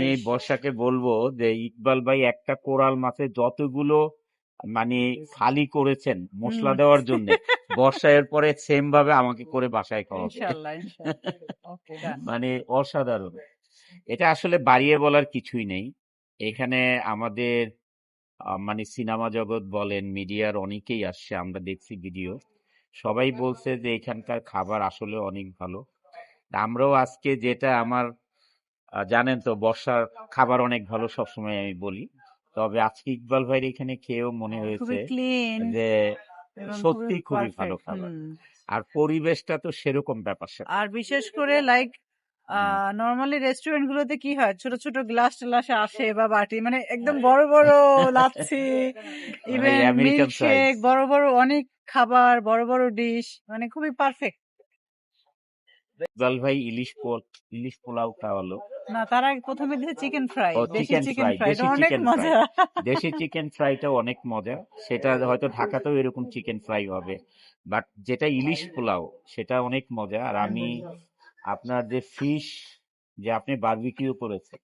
আমি বর্ষাকে বলবো যে ইকবাল ভাই একটা কোরাল মাছে যতগুলো মানে ফালি করেছেন মশলা দেওয়ার জন্য, বর্ষা এর পরে সেম ভাবে আমাকে করে বাসায় খাওয়াবে। ইনশাআল্লাহ ওকে ডান। মানে অসাধারণ। এটা আসলে বাড়িয়ে বলার কিছুই নেই। এখানে আমাদের মানে সিনেমা জগৎ বলেন, মিডিয়ার অনেকেই আসছে, আমরা দেখছি ভিডিও। সবাই বলছে যে এখানকার খাবার আসলে অনেক ভালো। আমরাও আজকে যেটা আমার জানেন তো বর্ষার খাবার অনেক ভালো সবসময় আমি বলি, তবে আজকে ইকবাল ভাইয়ের এখানে খেয়েও মনে হয়েছে খুবই ক্লিন যে এবং সত্যি খুবই ভালো পারফেক্ট। খাবার। আর পরিবেশটা তো সেরকম ব্যাপার স্যাপার। আর বিশেষ করে লাইক নরমালি রেস্টুরেন্ট গুলোতে কি হয়, ছোট ছোট গ্লাস টালাস আসে বা বাটি, মানে একদম বড় বড় lassi, even American milkshake, size. বড় বড় অনেক খাবার, বড় বড় ডিশ, মানে খুবই পারফেক্ট। ইকবাল ভাই ইলিশ পোলাও খাওয়ালো। না, তার আগে প্রথমে দিয়েছে চিকেন ফ্রাই, ও দেশি চিকেন চিকেন ফ্রাই, ফ্রাই, এটা দেশি অনেক চিকেন ফ্রাই। মজা। দেশি চিকেন ফ্রাইটাও অনেক মজা। সেটা হয়তো ঢাকাতেও এরকম চিকেন ফ্রাই হবে, বাট যেটা ইলিশ পোলাও সেটা অনেক মজা। আর আমি আপনার যে ফিশ যে আপনি বারবিকিউ করেছেন,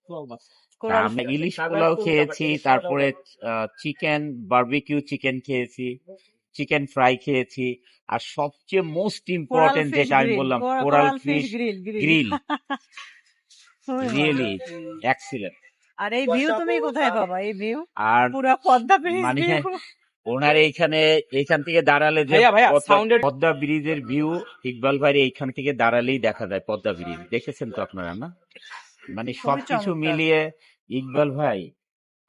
তা আমরা ইলিশ পোলাও খেয়েছি, তারপরে চিকেন বারবিকিউ চিকেন খেয়েছি, চিকেন ফ্রাই খেয়েছি, আর সবচেয়ে মোস্ট কোরাল ইম্পর্টেন্ট ফিশ যেটা আমি গ্রিল, বললাম coral coral fish fish grill grill, খুবই রিয়েলি মজা। এক্সিলেন্ট। আর এই ভিউ তুমি কোথায় পাবা? এই ভিউ আর পুরা পদ্মা ব্রিজ মানে ভিউ। ওনার এইখান থেকে দাঁড়ালে যে পদ্মা ব্রিজের ভিউ, ইকবাল ভাইয়ের এইখান থেকে দাঁড়ালেই দেখা যায় পদ্মা ব্রিজ। দেখেছেন তো আপনারা না? মানে খুবই সবকিছু চমৎকার। মিলিয়ে ইকবাল ভাই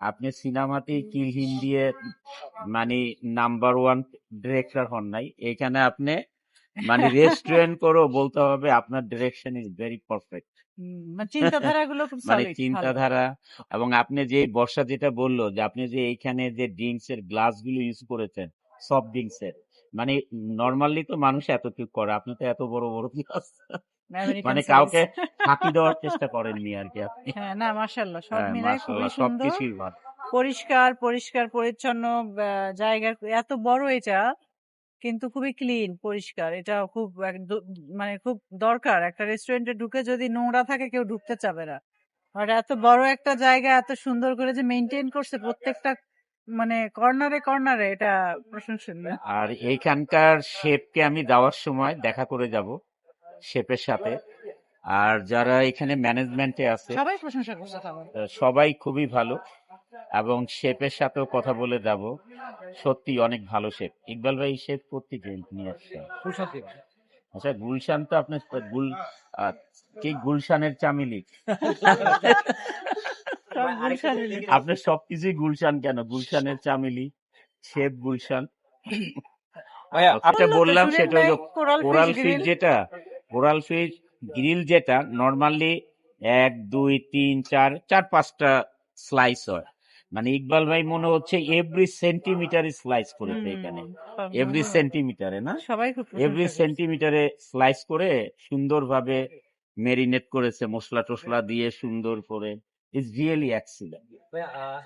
আপনি সিনেমাতে কিল হিন্দিয়ে মানে নাম্বার ওয়ান ডিরেক্টর হন নাই, এখানে আপনি মানে রেস্টুরেন্ট করেও বলতে হবে আপনার ডিরেকশন ইজ ভেরি পারফেক্ট। মানে চিন্তাধারা গুলো খুব মানে সলিড, ভালো। চিন্তাধারা। এবং আপনি যে বর্ষা যেটা বললো যে আপনি যে এইখানে যে ড্রিঙ্কস এর গ্লাস গুলো ইউজ করেছেন, সফট ড্রিঙ্কস এর, মানে নর্মালি তো মানুষ এতটুকু করে, আপনি তো এত বড় বড় গ্লাস, আমেরিকান মানে সাইজ। কাউকে ফাঁকি দেওয়ার চেষ্টা করেননি আর কি আপনি। হ্যাঁ, না মাশাআল্লাহ, সব হ্যাঁ মিলাই খুবই মাশাআল্লাহ, সুন্দর, সবকিছুই ভালো। পরিষ্কার পরিষ্কার পরিচ্ছন্ন জায়গা। এত বড় এটা, কিন্তু খুবই ক্লিন পরিষ্কার। এটা খুব মানে খুব দরকার। একটা রেস্টুরেন্টে ঢুকে যদি নোংরা থাকে কেউ ঢুকতে চাবে না। আর এত বড় একটা জায়গা এত সুন্দর করে যে মেনটেন করছে প্রত্যেকটা মানে কর্নারে কর্নারে, এটা প্রশংসনীয়। আর এইখানকার শেফকে আমি যাওয়ার সময় দেখা করে যাব, শেফের সাথে। আর যারা এখানে ম্যানেজমেন্টে আছে সবাই প্রশংসা করছে খাবার। সবাই খুবই ভালো, এবং শেফের সাথেও কথা বলে যাব। সত্যি অনেক ভালো শেফ। ইকবাল ভাই শেফ করতে নিয়ে আসছে। আচ্ছা, গুলশান তো আপনার আহ, কি গুলশানের চামিলি? সব গুলশানে লিখে। আপনার সবকিছুই গুলশান কেন? গুলশানের চামিলি, শেফ গুলশান। যেটা বললাম সেটা হলো কোরাল ফিশ, যেটা কোরাল ফিশ গ্রিল, যেটা নর্মালি 1 2 3 4 4 5টা স্লাইস হয়। মানে ইকবাল ভাই মনে হচ্ছে এভরি সেন্টিমিটারে স্লাইস করেছে এখানে, এভরি সেন্টিমিটারে না, সবাই খুব এভরি প্রশংসা করছে। সেন্টিমিটারে স্লাইস করে সুন্দরভাবে মেরিনেট করেছে মশলা টসলা দিয়ে সুন্দর করে। It's really excellent.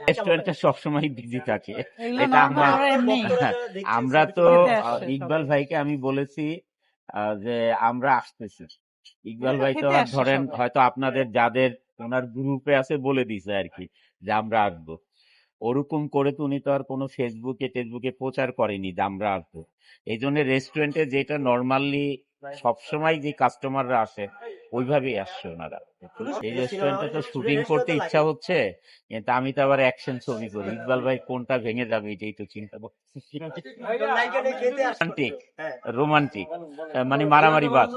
রেস্টুরেন্টটা সবসময় বিজি থাকে, এগুলো এটা নর্মাল ওরা এমনি আমরা তো খেতে আসছে ইকবাল সবাই। ভাইকে আমি বলেছি যে আমরা আসতেছি। ইকবাল এগুলো ভাই তো খেতে আর আসছে ধরেন সবাই। হয়তো আপনাদের যাদের ওনার গ্রুপে আছে বলে দিছে আর কি যে আমরা আসবো। ওরকম করে তো উনি তো আর কোনো টেসবুকে প্রচার করেনি যে আমরা আসবো। এই জন্য রেস্টুরেন্টে যেটা নর্মালি সবসময় যে কাস্টমাররা আসে ওইভাবেই আসছে ওনারা। এই রেস্টুরেন্টে তো শুটিং করতে ইচ্ছা হচ্ছে, কিন্তু আমি তো আবার অ্যাকশন ছবি করি। ইকবাল ভাই কোনটা ভেঙে যাবে এটাই তো চিন্তা করছি। রোমান্টিক, রোমান্টিক মানে মারামারি বাদ।